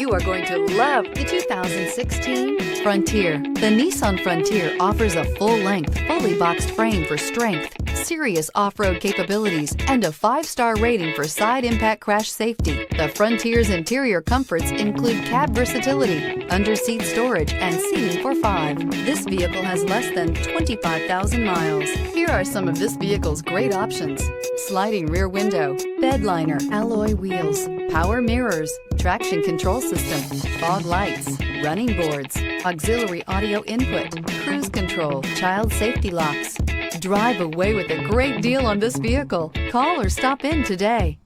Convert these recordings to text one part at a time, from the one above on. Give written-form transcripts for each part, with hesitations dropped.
You are going to love the 2016 Frontier. The Nissan Frontier offers a full-length, fully boxed frame for strength, serious off-road capabilities, and a 5-star rating for side impact crash safety. The Frontier's interior comforts include cab versatility, under-seat storage, and seating for 5. This vehicle has less than 25,000 miles. Here are some of this vehicle's great options: sliding rear window, bed liner, alloy wheels, power mirrors, traction control system, fog lights, running boards, auxiliary audio input, cruise control, child safety locks. Drive away with a great deal on this vehicle. Call or stop in today.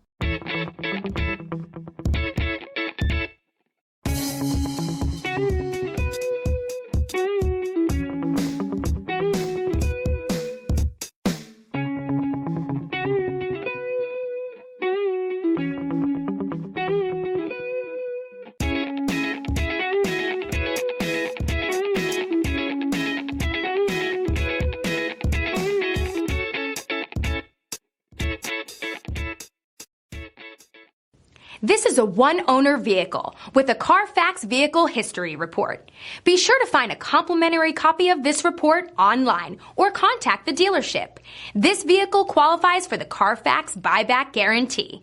This is a one-owner vehicle with a Carfax Vehicle History Report. Be sure to find a complimentary copy of this report online or contact the dealership. This vehicle qualifies for the Carfax Buyback Guarantee.